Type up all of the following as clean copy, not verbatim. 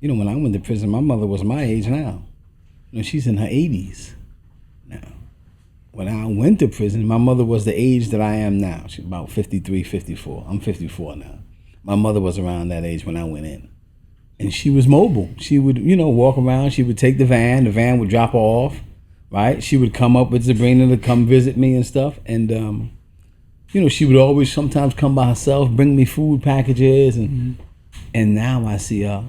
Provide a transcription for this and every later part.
when I went to prison, my mother was my age now. She's in her 80s now. When I went to prison, my mother was the age that I am now. She's about 53, 54. I'm 54 now. My mother was around that age when I went in. And she was mobile. She would, walk around. She would take the van. The van would drop her off, right? She would come up with Sabrina to come visit me and stuff. And, she would always sometimes come by herself, bring me food packages. And now I see her,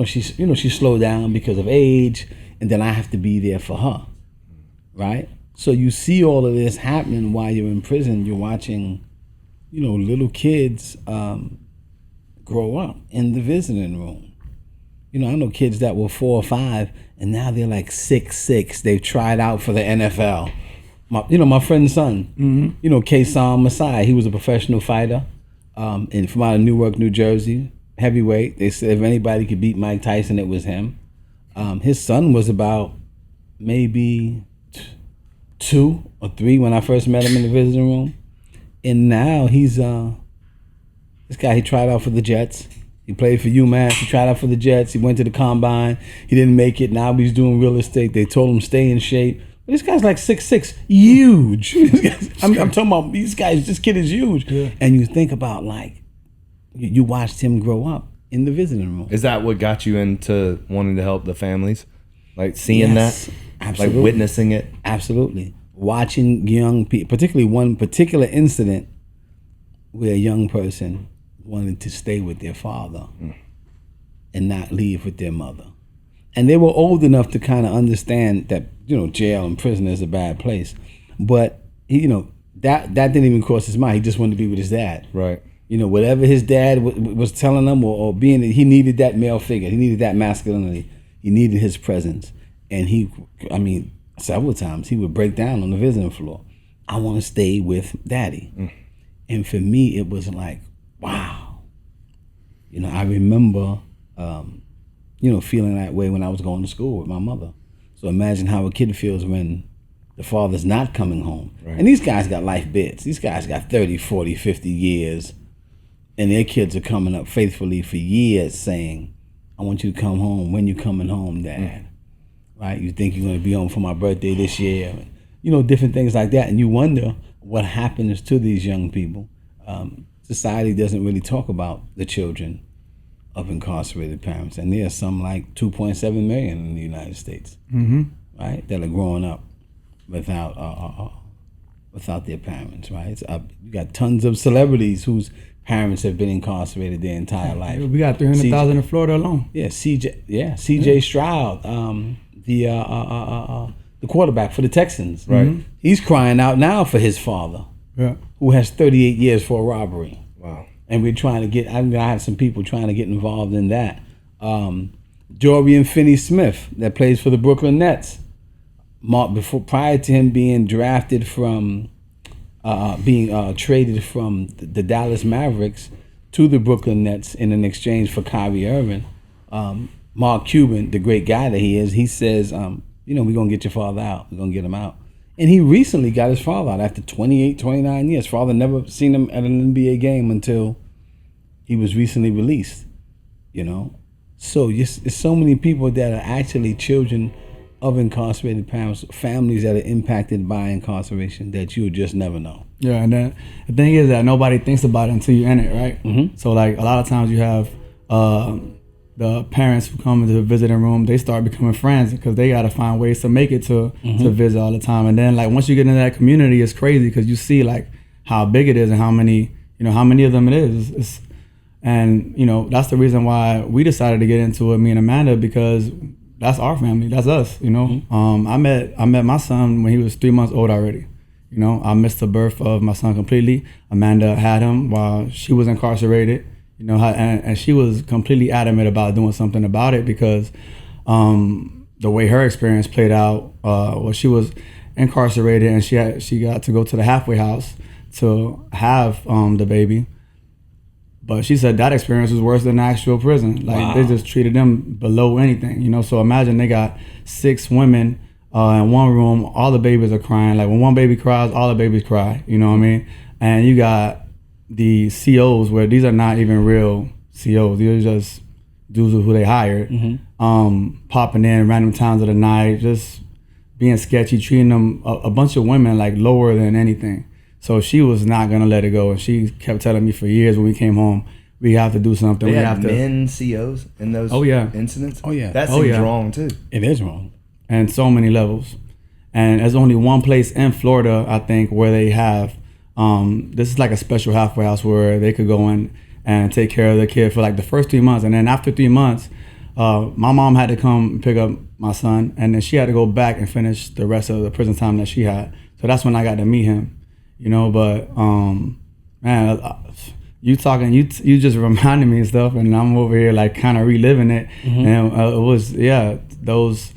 she slowed down because of age. And then I have to be there for her, right? So you see all of this happening while you're in prison. You're watching, little kids grow up in the visiting room. I know kids that were 4 or 5 and now they're like 6'6". They've tried out for the NFL. My friend's son, Kason Masai, he was a professional fighter and from out of Newark, New Jersey, heavyweight. They said if anybody could beat Mike Tyson, it was him. His son was about maybe 2 or 3 when I first met him in the visiting room. And now he's this guy, he tried out for the Jets. He played for UMass. He tried out for the Jets. He went to the combine. He didn't make it. Now he's doing real estate. They told him stay in shape. But this guy's like 6'6", huge. I'm talking about these guys. This kid is huge. Yeah. And you think about you watched him grow up in the visiting room. Is that what got you into wanting to help the families? Like seeing that? Absolutely. Like witnessing it? Absolutely. Watching young people, particularly one particular incident where a young person wanted to stay with their father and not leave with their mother. And they were old enough to kind of understand that, jail and prison is a bad place. But, that didn't even cross his mind. He just wanted to be with his dad. Right. Whatever his dad was telling him or being, he needed that male figure. He needed that masculinity. He needed his presence. And several times he would break down on the visiting floor. I want to stay with daddy. And for me, it was like, wow. I remember, feeling that way when I was going to school with my mother. So imagine how a kid feels when the father's not coming home. Right. And these guys got life bits. These guys got 30, 40, 50 years. And their kids are coming up faithfully for years saying, I want you to come home. When you coming home, Dad? Right? You think you're going to be home for my birthday this year? Different things like that. And you wonder what happens to these young people. Society doesn't really talk about the children of incarcerated parents. And there's some like 2.7 million in the United States, right? That are growing up without their parents, right? You got tons of celebrities whose parents have been incarcerated their entire life. We got 300,000 in Florida alone. Yeah, CJ Stroud, the quarterback for the Texans, right? He's crying out now for his father, who has 38 years for a robbery. Wow. And we're trying to get, I have some people trying to get involved in that. Dorian Finney-Smith, that plays for the Brooklyn Nets, prior to him being drafted from, being traded from the Dallas Mavericks to the Brooklyn Nets in an exchange for Kyrie Irving, Mark Cuban, the great guy that he is, he says, we're going to get your father out. We're going to get him out. And he recently got his father out after 28, 29 years. Father never seen him at an NBA game until he was recently released, So it's so many people that are actually children of incarcerated parents, families that are impacted by incarceration that you would just never know. Yeah, and then the thing is that nobody thinks about it until you're in it, right? So like a lot of times you have the parents who come into the visiting room, they start becoming friends because they got to find ways to make it to visit all the time. And then like once you get into that community, it's crazy because you see like how big it is and how many of them it is. And that's the reason why we decided to get into it, me and Amanda, because that's our family, that's us. I met my son when he was 3 months old already. I missed the birth of my son completely. Amanda had him while she was incarcerated. And she was completely adamant about doing something about it because the way her experience played out, she was incarcerated and she got to go to the halfway house to have the baby. But she said that experience was worse than actual prison. Like They just treated them below anything, So imagine they got 6 women in one room. All the babies are crying. Like when one baby cries, all the babies cry. You know what I mean? And you got the COs where these are not even real COs. These are just dudes who they hired, popping in random times of the night, just being sketchy, treating them a bunch of women like lower than anything. So she was not gonna let it go, and she kept telling me for years when we came home, we have to do something. They we had have to. men COs in those incidents. Oh yeah, that seems wrong too. It is wrong, and so many levels. And there's only one place in Florida, I think, where they have this is like a special halfway house where they could go in and take care of the kid for like the first 3 months, and then after 3 months, my mom had to come pick up my son, and then she had to go back and finish the rest of the prison time that she had. So that's when I got to meet him. But man, you talking, you just reminded me of stuff, and I'm over here like kind of reliving it. And it was those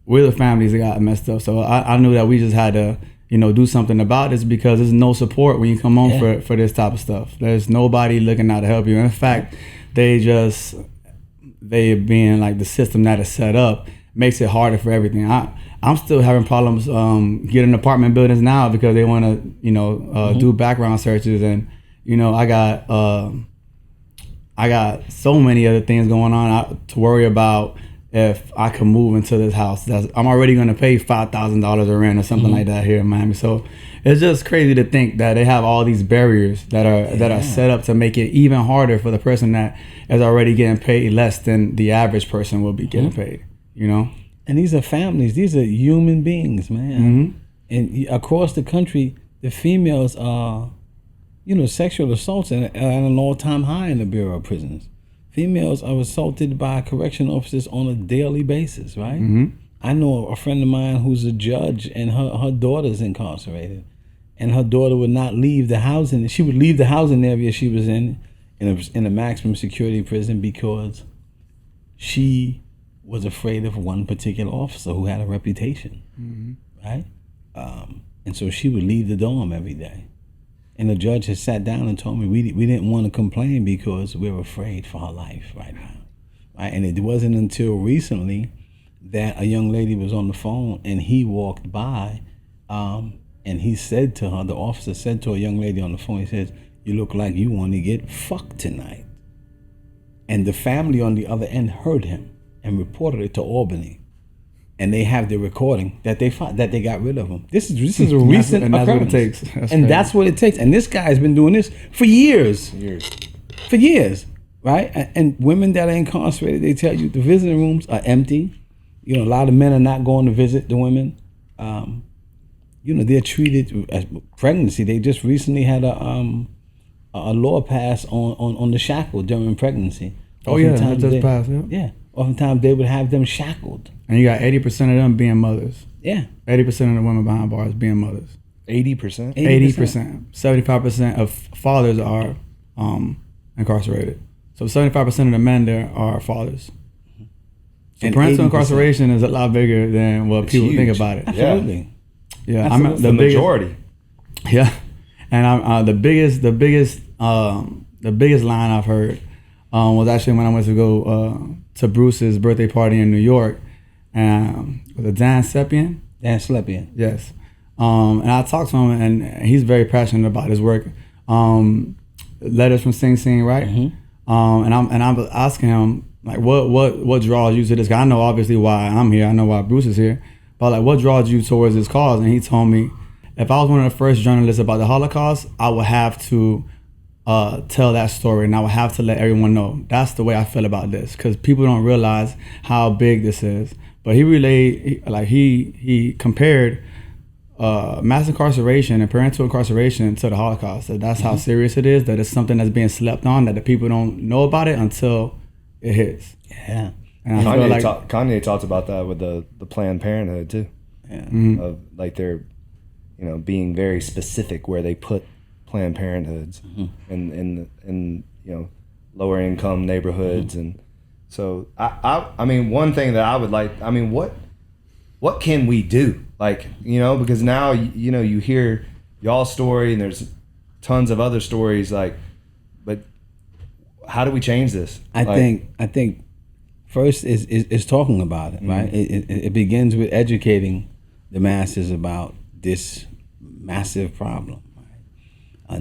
we're the families that got messed up. So I knew that we just had to do something about this, because there's no support when you come home for this type of stuff. There's nobody looking out to help you. In fact, they being like the system that is set up makes it harder for everything. I'm still having problems getting apartment buildings now because they want to, do background searches, and I got so many other things going on to worry about if I can move into this house. I'm already going to pay $5,000 a rent or something like that here in Miami. So it's just crazy to think that they have all these barriers that are set up to make it even harder for the person that is already getting paid less than the average person will be getting paid. And these are families. These are human beings, man. And across the country, the females are, sexual assaults at an all-time high in the Bureau of Prisons. Females are assaulted by correction officers on a daily basis, right? I know a friend of mine who's a judge, and her daughter's incarcerated, and her daughter would not leave the housing. She would leave the housing area she was in a maximum security prison, because she was afraid of one particular officer who had a reputation, right? And so she would leave the dorm every day. And the judge has sat down and told me we didn't want to complain because we're afraid for her life right now, right? And it wasn't until recently that a young lady was on the phone, and he walked by, and he said to her, the officer said to a young lady on the phone, he says, "You look like you want to get fucked tonight." And the family on the other end heard him and reported it to Albany. And they have the recording that they got rid of him. This is a recent and that's occurrence. What it takes. That's what it takes. And this guy has been doing this for years. For years, right? And women that are incarcerated, they tell you the visiting rooms are empty. A lot of men are not going to visit the women. They're treated as pregnancy. They just recently had a law passed on the shackle during pregnancy. That just passed. Yeah. Oftentimes they would have them shackled. And you got 80% of them being mothers. Yeah. 80% of the women behind bars being mothers. 80%? 80%. 75% of fathers are incarcerated. So 75% of the men there are fathers. So And parental 80%. incarceration is a lot bigger than what people think about it. Absolutely. Yeah. Absolutely. The majority. Yeah. And the biggest line I've heard was actually when I went to go to Bruce's birthday party in New York, and was it Dan Slepian? Dan Slepian. Yes. And I talked to him, and he's very passionate about his work. Letters from Sing Sing, right? And I'm asking him, like, what draws you to this guy? I know obviously why I'm here. I know why Bruce is here. But like, what draws you towards this cause? And he told me, if I was one of the first journalists about the Holocaust, I would have to tell that story, and I would have to let everyone know. That's the way I feel about this, because people don't realize how big this is. But he compared mass incarceration and parental incarceration to the Holocaust. So that's how serious it is, that it's something that's being slept on, that the people don't know about it until it hits. Yeah. And Kanye talked about that with the Planned Parenthood too. Yeah. Of like they're, being very specific where they put Planned Parenthoods in lower income neighborhoods. And so I mean, one thing that I would like, I mean, what can we do? Like, because now, you hear y'all's story, and there's tons of other stories, like, but how do we change this? I think first is talking about it, right? It begins with educating the masses about this massive problem.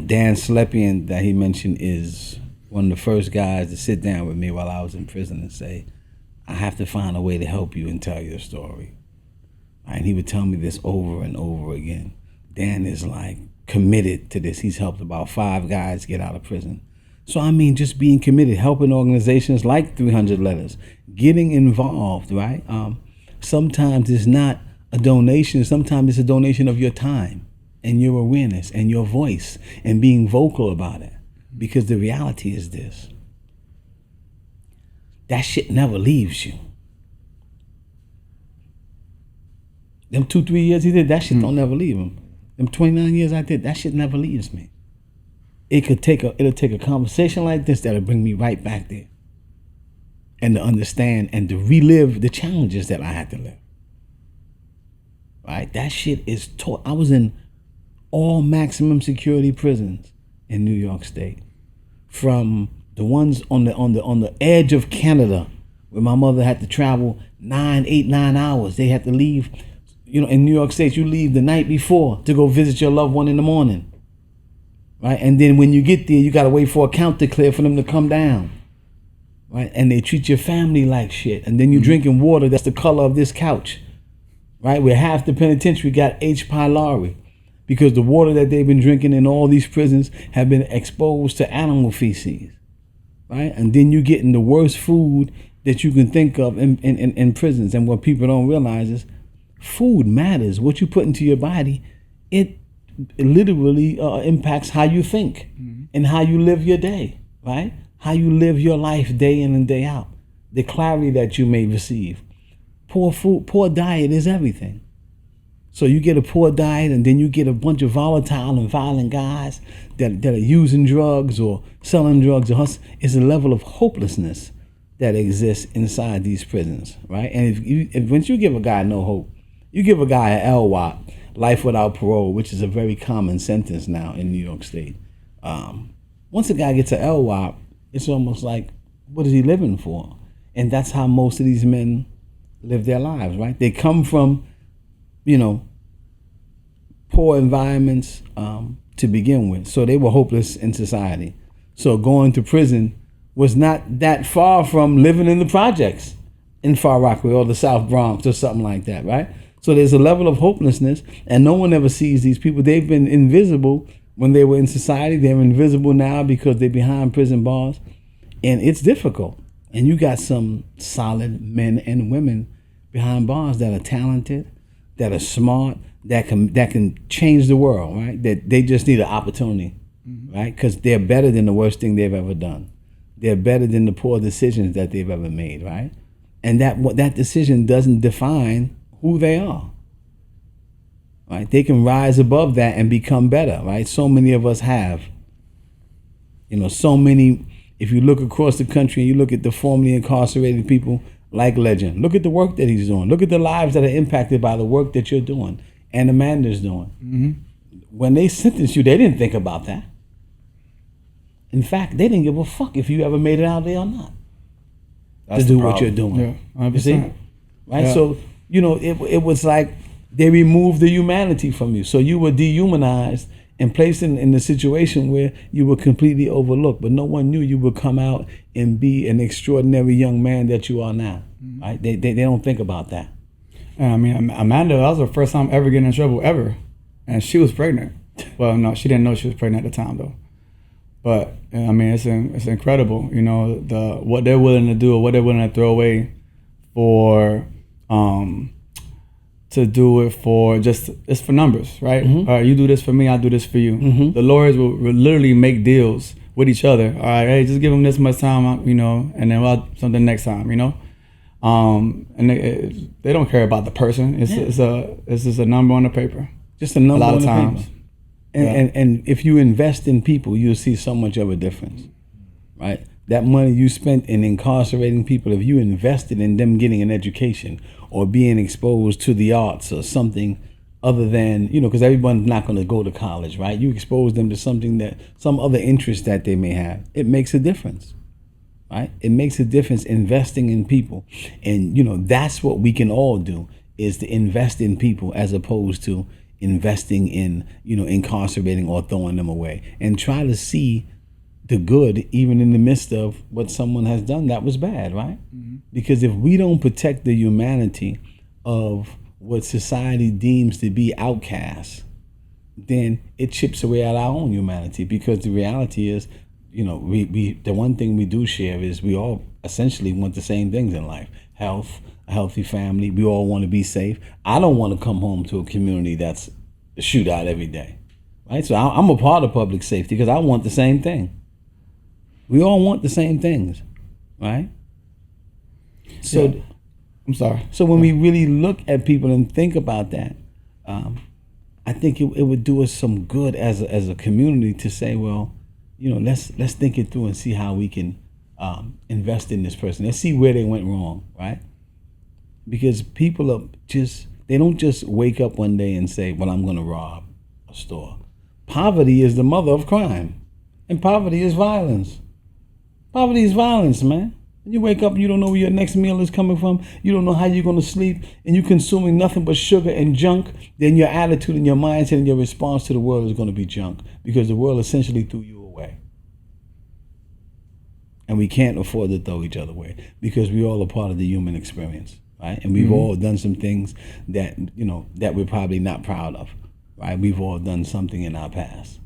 Dan Slepian that he mentioned is one of the first guys to sit down with me while I was in prison and say, I have to find a way to help you and tell your story. And he would tell me this over and over again. Dan is like committed to this. He's helped about 5 guys get out of prison. So I mean, just being committed, helping organizations like 300 Letters, getting involved, right? Sometimes it's not a donation. Sometimes it's a donation of your time and your awareness and your voice and being vocal about it. Because the reality is this. That shit never leaves you. Them 2-3 years he did, that shit don't never leave him. Them 29 years I did, that shit never leaves me. It'll take a conversation like this that'll bring me right back there. And to understand and to relive the challenges that I had to live. Right? That shit is taught. I was in all maximum security prisons in New York State. From the ones on the edge of Canada, where my mother had to travel 9 hours. They had to leave. You know, in New York State, you leave the night before to go visit your loved one in the morning. Right? And then when you get there, you got to wait for a count to clear for them to come down. Right? And they treat your family like shit. And then you're drinking water that's the color of this couch. Right? Where half the penitentiary got H. pylori. Because the water that they've been drinking in all these prisons have been exposed to animal feces. Right? And then you're getting the worst food that you can think of in prisons. And what people don't realize is food matters. What you put into your body, it literally impacts how you think and how you live your day, right? How you live your life day in and day out. The clarity that you may receive. Poor food, poor diet is everything. So you get a poor diet and then you get a bunch of volatile and violent guys that are using drugs or selling drugs. It's a level of hopelessness that exists inside these prisons, right? And if once you give a guy no hope, you give a guy an LWOP, life without parole, which is a very common sentence now in New York State. Once a guy gets an LWOP, it's almost like, what is he living for? And that's how most of these men live their lives, right? They come from, poor environments to begin with. So they were hopeless in society. So going to prison was not that far from living in the projects in Far Rockaway or the South Bronx or something like that, right? So there's a level of hopelessness, and no one ever sees these people. They've been invisible when they were in society. They're invisible now because they're behind prison bars, and it's difficult. And you got some solid men and women behind bars that are talented, that are smart, that can change the world, right? That they just need an opportunity, right? Because they're better than the worst thing they've ever done. They're better than the poor decisions that they've ever made, right? And that decision doesn't define who they are, right? They can rise above that and become better, right? So many of us have. So many, if you look across the country and you look at the formerly incarcerated people like Legend, look at the work that he's doing. Look at the lives that are impacted by the work that you're doing and Amanda's doing. When they sentenced you, they didn't think about that. In fact, they didn't give a fuck if you ever made it out there or not. That's to do the what you're problem. doing. Yeah, 100%. You see? Right? Yeah. So, it was like they removed the humanity from you. So you were dehumanized and placed in the situation where you were completely overlooked. But no one knew you would come out and be an extraordinary young man that you are now. Right? They don't think about that. And I mean, Amanda, that was her first time ever getting in trouble ever. And she was pregnant. Well, no, she didn't know she was pregnant at the time, though. But, I mean, it's incredible, what they're willing to do or what they're willing to throw away for, to do it for it's for numbers, right? All right, you do this for me, I'll do this for you. The lawyers will literally make deals with each other. All right, hey, just give them this much time, and then we'll do something next time, And they don't care about the person. It's just a number on the paper. Just a number a lot on of the times. paper. And if you invest in people, you'll see so much of a difference, right? That money you spent in incarcerating people, if you invested in them getting an education or being exposed to the arts or something other than, because everyone's not going to go to college, right? You expose them to some other interest that they may have. It makes a difference, right? It makes a difference investing in people. And, that's what we can all do, is to invest in people as opposed to investing in, incarcerating or throwing them away, and try to see the good, even in the midst of what someone has done that was bad, right? Because if we don't protect the humanity of what society deems to be outcasts, then it chips away at our own humanity. Because the reality is, we the one thing we do share is we all essentially want the same things in life: health, a healthy family. We all want to be safe. I don't want to come home to a community that's a shootout every day, right? So I'm a part of public safety because I want the same thing. We all want the same things, right? So, Yeah. I'm sorry. So when we really look at people and think about that, I think it would do us some good as a community to say, well, let's think it through and see how we can invest in this person. Let's see where they went wrong, right? Because people they don't just wake up one day and say, well, I'm going to rob a store. Poverty is the mother of crime, and poverty is violence. Poverty is violence, man. You wake up and you don't know where your next meal is coming from. You don't know how you're going to sleep, and you're consuming nothing but sugar and junk. Then your attitude and your mindset and your response to the world is going to be junk, because the world essentially threw you away. And we can't afford to throw each other away, because we all are part of the human experience, right? And we've all done some things that, that we're probably not proud of, right? We've all done something in our past.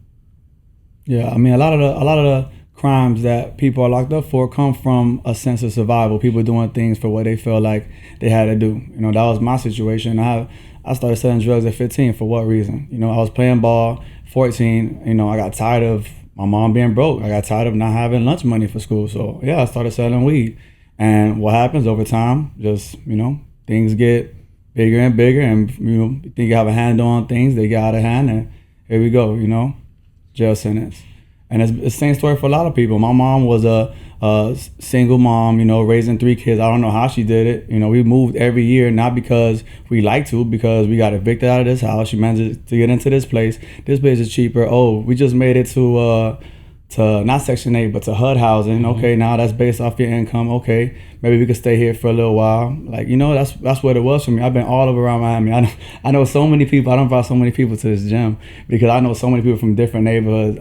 Yeah, I mean, a lot of the crimes that people are locked up for come from a sense of survival. People doing things for what they feel like they had to do. That was my situation. I started selling drugs at 15. For what reason? I was playing ball. 14. I got tired of my mom being broke. I got tired of not having lunch money for school. So yeah, I started selling weed. And what happens over time? Just things get bigger and bigger, and you think you have a handle on things, they get out of hand, and here we go. Jail sentence. And it's the same story for a lot of people. My mom was a single mom, raising 3 kids. I don't know how she did it. We moved every year, not because we like to, because we got evicted out of this house. She managed to get into this place. This place is cheaper. Oh, we just made it to not Section 8, but to HUD housing. Mm-hmm. Okay, now that's based off your income. Okay, maybe we could stay here for a little while. Like, that's what it was for me. I've been all over around Miami. I know so many people. I done brought so many people to this gym because I know so many people from different neighborhoods.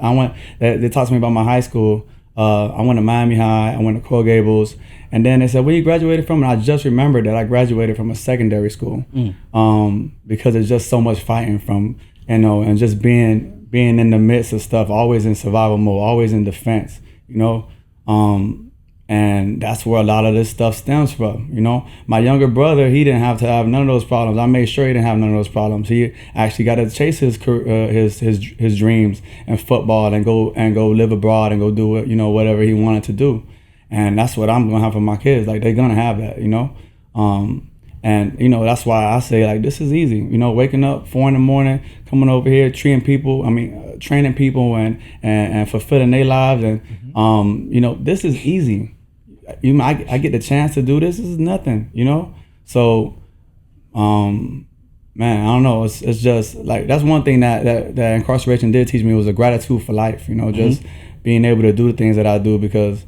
They talked to me about my high school. I went to Miami High. I went to Coral Gables. And then they said, where you graduated from? And I just remembered that I graduated from a secondary school because it's just so much fighting from, and just being in the midst of stuff, always in survival mode, always in defense, and that's where a lot of this stuff stems from. My younger brother, he didn't have to have none of those problems. I made sure he didn't have none of those problems. He actually got to chase his dreams in football and go live abroad and go do it, whatever he wanted to do. And that's what I'm gonna have for my kids. Like, they're gonna have that, And that's why I say, like, this is easy. Waking up 4 a.m, coming over here, training people and fulfilling their lives, and this is easy. I get the chance to do this. This is nothing, So, man, I don't know. It's just like, that's one thing that incarceration did teach me, was a gratitude for life. Just being able to do the things that I do, because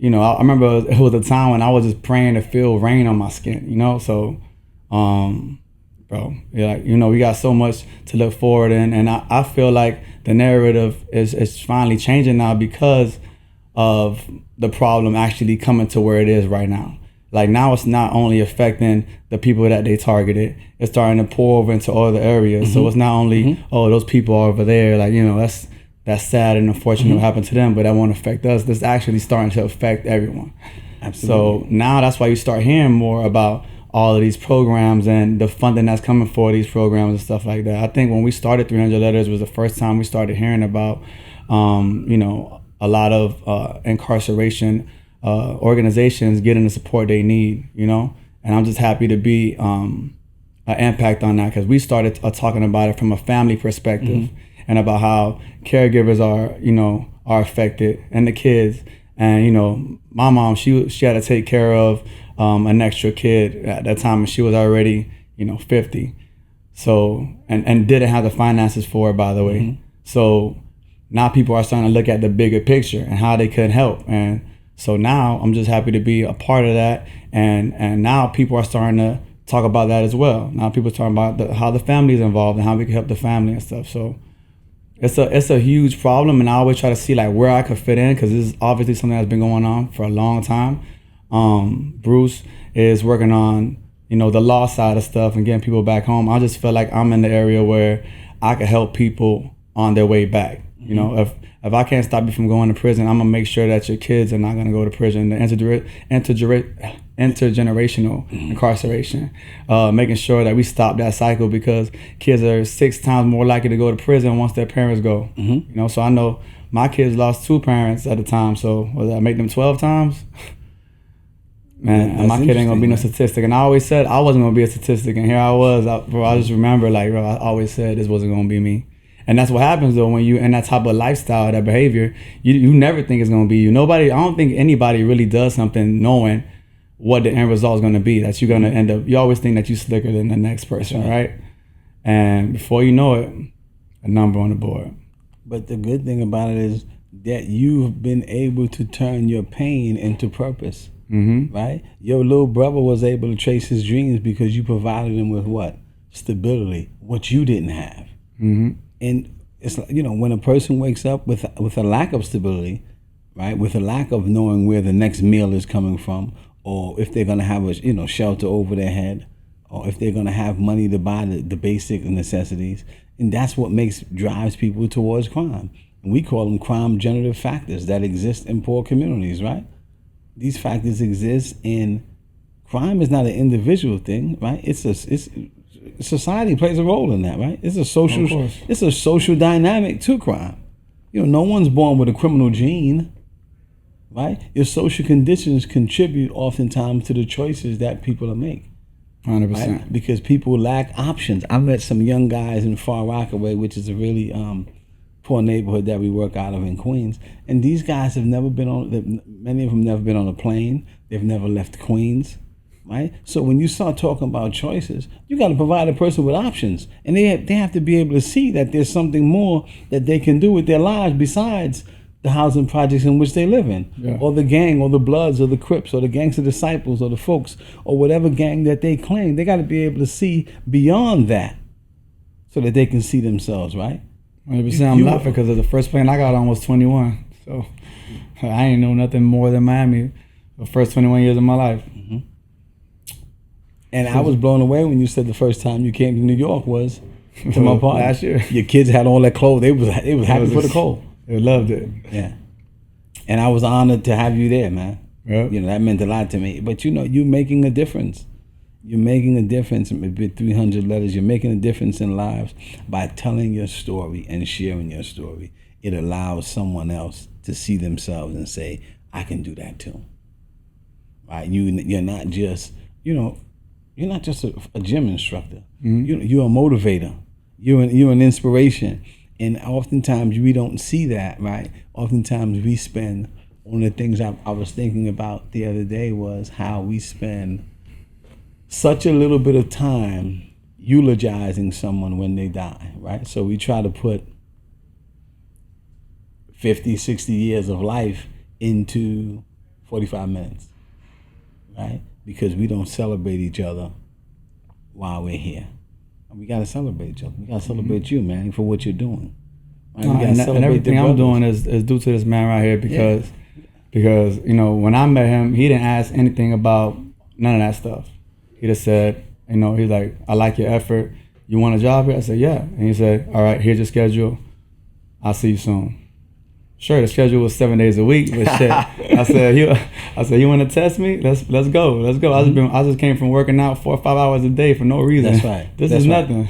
I remember it was a time when I was just praying to feel rain on my skin, So, bro, yeah, we got so much to look forward in, and I feel like the narrative is finally changing now because of the problem actually coming to where it is right now. Like, now it's not only affecting the people that they targeted, it's starting to pour over into other areas. So it's not only, those people are over there, like, that's sad and unfortunate what happened to them, but that won't affect us. This is actually starting to affect everyone. Absolutely. So now that's why you start hearing more about all of these programs and the funding that's coming for these programs and stuff like that. I think when we started 300 Letters was the first time we started hearing about, a lot of incarceration organizations getting the support they need, And I'm just happy to be an impact on that, because we started talking about it from a family perspective. And about how caregivers are affected, and the kids. And my mom, she had to take care of an extra kid at that time, and she was already 50. So and didn't have the finances for it, by the way. So now people are starting to look at the bigger picture and how they could help. And so now I'm just happy to be a part of that. And now people are starting to talk about that as well. Now people are talking about how the family is involved and how we can help the family and stuff. So it's a huge problem, and I always try to see like where I could fit in, because this is obviously something that's been going on for a long time. Bruce is working on, you know, the law side of stuff and getting people back home. I just feel like I'm in the area where I could help people on their way back. You know, if I can't stop you from going to prison, I'm gonna make sure that your kids are not gonna go to prison. The intergenerational incarceration, making sure that we stop that cycle, because kids are 6 times more likely to go to prison once their parents go. You know, so I know my kids lost 2 parents at the time. So was that make them 12 times? Man, my kid ain't gonna be no statistic. And I always said I wasn't gonna be a statistic, and here I was. I just remember, like, bro, I always said this wasn't gonna be me. And that's what happens though when you in that type of lifestyle, that behavior. You never think it's gonna be you. I don't think anybody really does something knowing what the end result is gonna be. That you're gonna end up. You always think that you're slicker than the next person, right? And before you know it, a number on the board. But the good thing about it is that you've been able to turn your pain into purpose. Right? Your little brother was able to chase his dreams because you provided him with what? Stability, what you didn't have. And it's like, you know, when a person wakes up with a lack of stability, right, with a lack of knowing where the next meal is coming from, or if they're gonna have a, you know, shelter over their head, or if they're gonna have money to buy the basic necessities, and that's what drives people towards crime. And we call them crime generative factors that exist in poor communities, right? These factors exist, and crime is not an individual thing, right? It's society plays a role in that, right? It's a social dynamic to crime. You know, no one's born with a criminal gene, right? Your social conditions contribute oftentimes to the choices that people make. 100%. Right? Because people lack options. I met some young guys in Far Rockaway, which is a really poor neighborhood that we work out of in Queens, and these guys have never been on. Many of them never been on a plane. They've never left Queens. Right? So when you start talking about choices, you got to provide a person with options, and they have to be able to see that there's something more that they can do with their lives besides the housing projects in which they live in, or the gang, or the Bloods, or the Crips, or the Gangster Disciples, or the Folks, or whatever gang that they claim. They got to be able to see beyond that, so that they can see themselves. Right? 100%. I'm laughing because the first plane I got on was 21, so I ain't know nothing more than Miami the first 21 years of my life. And I was blown away when you said the first time you came to New York was to my party last year. Your kids had all that clothes. They was happy for the cold. They loved it. Yeah. And I was honored to have you there, man. Yep. You know, that meant a lot to me. But you know, you're making a difference. You're making a difference with 300 letters. You're making a difference in lives by telling your story and sharing your story. It allows someone else to see themselves and say, I can do that too. Right? You're not just, you know, you're not just a gym instructor. You're a motivator. You're an inspiration. And oftentimes we don't see that, right? Oftentimes we spend, one of the things I was thinking about the other day was how we spend such a little bit of time eulogizing someone when they die, right? So we try to put 50, 60 years of life into 45 minutes, right? Because we don't celebrate each other while we're here. And we got to celebrate each other. We got to celebrate you, man, for what you're doing. Right? And everything I'm doing is due to this man right here, because you know, when I met him, he didn't ask anything about none of that stuff. He just said, you know, he's like, I like your effort. You want a job here? I said, yeah. And he said, all right, here's your schedule. I'll see you soon. Sure, the schedule was 7 days a week, but shit. I said, you want to test me? Let's go. I just came from working out 4 or 5 hours a day for no reason. That's right. This is nothing.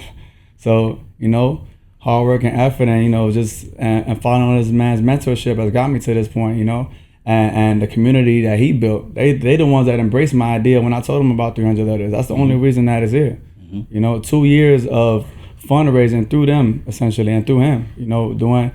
So, you know, hard work and effort, and you know, just and following this man's mentorship has got me to this point. You know, and the community that he built, they the ones that embraced my idea when I told them about 300 letters. That's the only reason that is here. You know, 2 years of fundraising through them essentially, and through him. You know, doing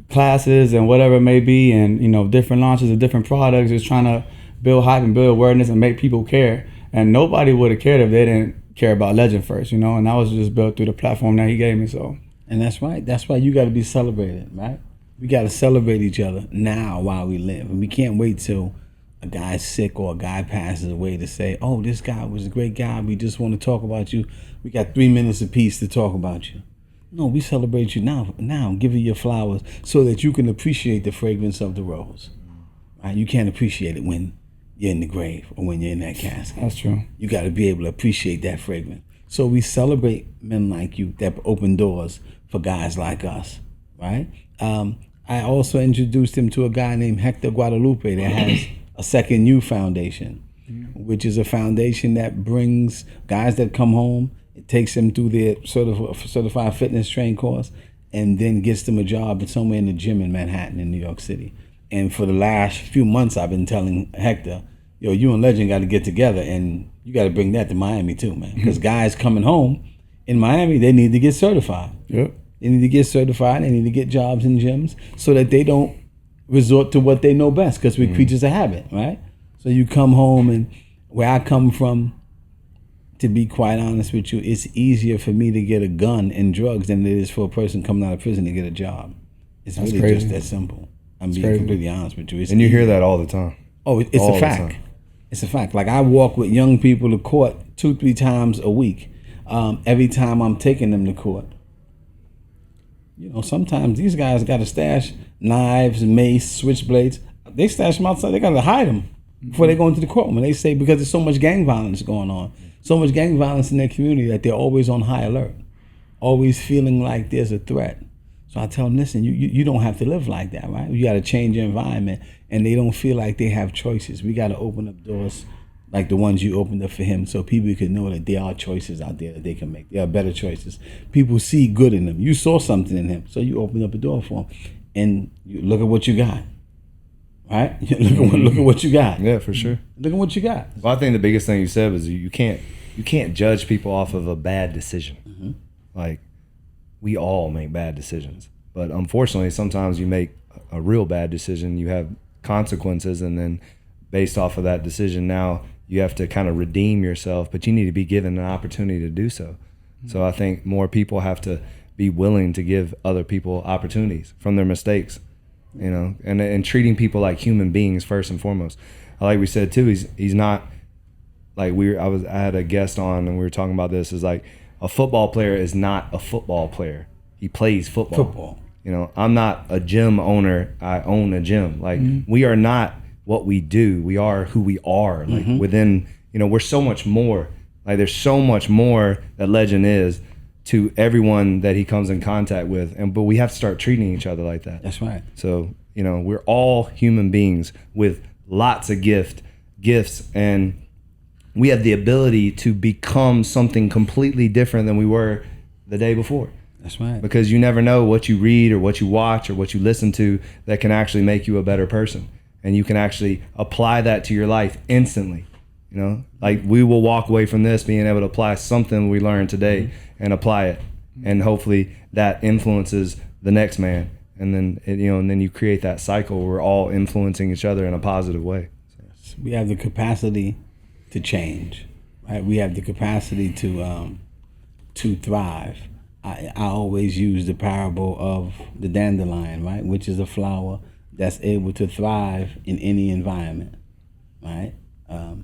classes and whatever it may be, and you know, different launches of different products, just trying to build hype and build awareness and make people care. And nobody would have cared if they didn't care about Legend first, you know, and that was just built through the platform that he gave me. So, and that's right. That's why you got to be celebrated, right? We got to celebrate each other now while we live, and we can't wait till a guy's sick or a guy passes away to say, oh, this guy was a great guy, we just want to talk about you. We got 3 minutes apiece to talk about you. No, we celebrate you now. Now, give you your flowers so that you can appreciate the fragrance of the rose. Right? You can't appreciate it when you're in the grave or when you're in that casket. That's true. You got to be able to appreciate that fragrance. So we celebrate men like you that open doors for guys like us, right? I also introduced him to a guy named Hector Guadalupe that has a Second You Foundation, which is a foundation that brings guys that come home. It takes them through their certified fitness train course and then gets them a job somewhere in the gym in Manhattan in New York City. And for the last few months, I've been telling Hector, yo, you and Legend got to get together and you got to bring that to Miami too, man. Because guys coming home in Miami, they need to get certified. Yep. They need to get certified. They need to get jobs in gyms so that they don't resort to what they know best because we're creatures of habit, right? So you come home, and where I come from, to be quite honest with you, it's easier for me to get a gun and drugs than it is for a person coming out of prison to get a job. It's That's really crazy. just that simple. I'm That's being crazy. completely honest with you. It's And you hear easy. that all the time. Oh, it's all a the fact. time. It's a fact. Like I walk with young people to court 2-3 times a week. Every time I'm taking them to court. You know, sometimes these guys got to stash knives, mace, switchblades. They stash them outside. They got to hide them before they go into the courtroom. And they say because there's so much gang violence going on, so much gang violence in their community that they're always on high alert, always feeling like there's a threat. So I tell them, listen, you don't have to live like that, right? You got to change your environment, and they don't feel like they have choices. We got to open up doors like the ones you opened up for him so people can know that there are choices out there that they can make. There are better choices. People see good in them. You saw something in him, so you opened up a door for him. And you look at what you got, right? Look at what you got. Yeah, for sure. Look at what you got. Well, I think the biggest thing you said was you can't judge people off of a bad decision. Like, we all make bad decisions, but unfortunately, sometimes you make a real bad decision. You have consequences, and then based off of that decision, now you have to kind of redeem yourself. But you need to be given an opportunity to do so. So I think more people have to be willing to give other people opportunities from their mistakes, you know, and treating people like human beings first and foremost. Like we said too, he's not like I had a guest on and we were talking about this. Is like a football player is not a football player. He plays football. You know, I'm not a gym owner. I own a gym. Like we are not what we do. We are who we are. Like within, you know, we're so much more. Like there's so much more that Legend is to everyone that he comes in contact with. But we have to start treating each other like that. That's right. So, you know, we're all human beings with lots of gifts, and we have the ability to become something completely different than we were the day before. That's right. Because you never know what you read or what you watch or what you listen to that can actually make you a better person. And you can actually apply that to your life instantly. You know, like we will walk away from this being able to apply something we learned today and apply it. And hopefully that influences the next man. And then, and then you create that cycle where we're all influencing each other in a positive way. We have the capacity to change, right? We have the capacity to thrive. I always use the parable of the dandelion, right? Which is a flower that's able to thrive in any environment, right?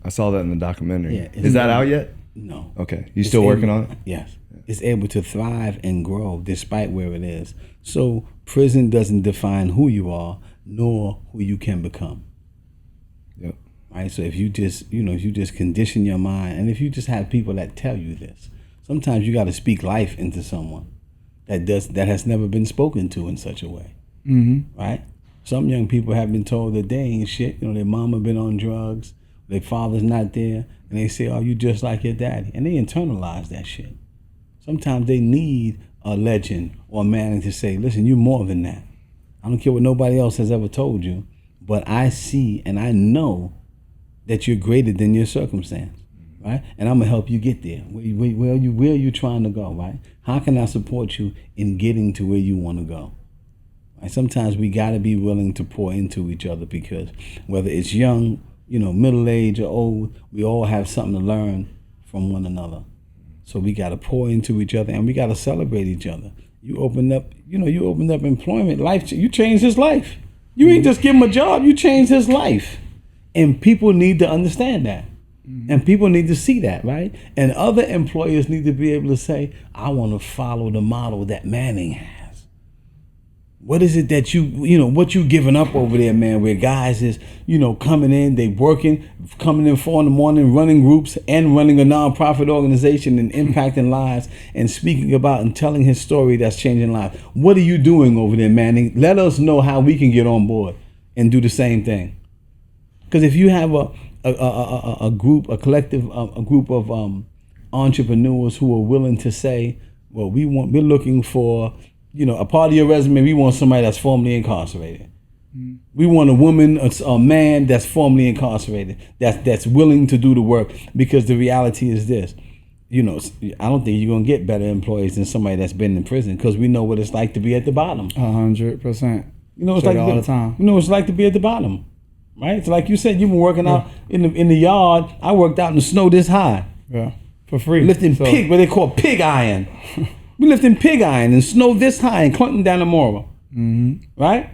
I saw that in the documentary. Yeah, is that out yet? No. Okay. You still working on it? Yes. It's able to thrive and grow despite where it is. So prison doesn't define who you are, nor who you can become. Yep. Right? So if you just, if you just condition your mind, and if you just have people that tell you this, sometimes you got to speak life into someone that has never been spoken to in such a way. Right? Some young people have been told that they ain't shit. Their mama been on drugs, their father's not there, and they say, "Oh, you just like your daddy," and they internalize that shit. Sometimes they need a Legend or a Manning to say, "Listen, you're more than that. I don't care what nobody else has ever told you, but I see and I know that you're greater than your circumstance." Right? And I'm gonna help you get there. Where are you trying to go, right? How can I support you in getting to where you want to go? Right? Sometimes we gotta be willing to pour into each other, because whether it's young, middle age or old, we all have something to learn from one another. So we gotta pour into each other, and we gotta celebrate each other. You opened up employment, you changed his life. You ain't just give him a job, you changed his life. And people need to understand that. And people need to see that, right? And other employers need to be able to say, I want to follow the model that Manning has. What is it that what you giving up over there, man, where guys is, coming in, they working, coming in 4 a.m, running groups and running a nonprofit organization and impacting lives and speaking about and telling his story that's changing lives. What are you doing over there, Manning? Let us know how we can get on board and do the same thing. Because if you have a group of entrepreneurs who are willing to say, well, we're looking for, a part of your resume, we want somebody that's formerly incarcerated. We want a woman, a man that's formerly incarcerated, that's willing to do the work. Because the reality is this, I don't think you're gonna get better employees than somebody that's been in prison, because we know what it's like to be at the bottom. 100%. It's like all the time. It's like to be at the bottom. Right? It's like you said, you've been working out in the yard. I worked out in the snow this high. Yeah. For free. Lifting what they call pig iron. We lifting pig iron in snow this high in Clinton down tomorrow. Right?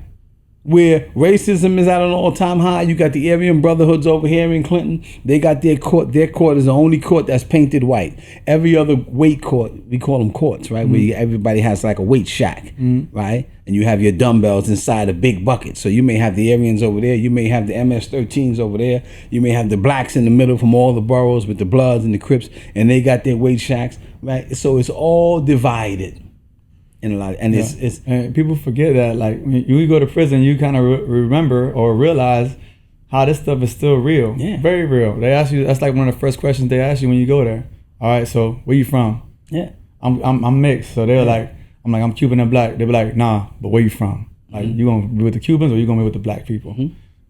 Where racism is at an all-time high. You got the Aryan Brotherhoods over here in Clinton. They got their court. Their court is the only court that's painted white. Every other weight court, we call them courts, right? Where everybody has like a weight shack, right? And you have your dumbbells inside a big bucket. So you may have the Aryans over there. You may have the MS-13s over there. You may have the blacks in the middle from all the boroughs with the Bloods and the Crips, and they got their weight shacks, right? So it's all divided. In a lot, it's and people forget that, like, when you go to prison, you kind of remember or realize how this stuff is still real, very real. They ask you, that's like one of the first questions they ask you when you go there. All right, so where you from? Yeah, I'm mixed. So they're like, I'm Cuban and black. They be like, nah, but where you from? Like, you gonna be with the Cubans or you gonna be with the black people?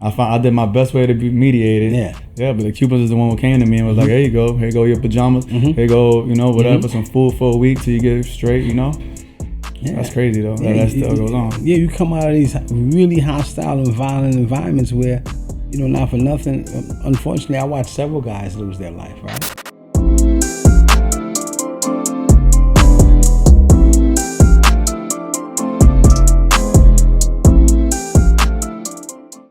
I did my best way to be mediated. Yeah, but the Cubans is the one who came to me and was like, here you go your pajamas, here you go, whatever, some food for a week till you get straight, Yeah. That's crazy though. That still goes on. Yeah, you come out of these really hostile and violent environments where, not for nothing, unfortunately, I watched several guys lose their life, right?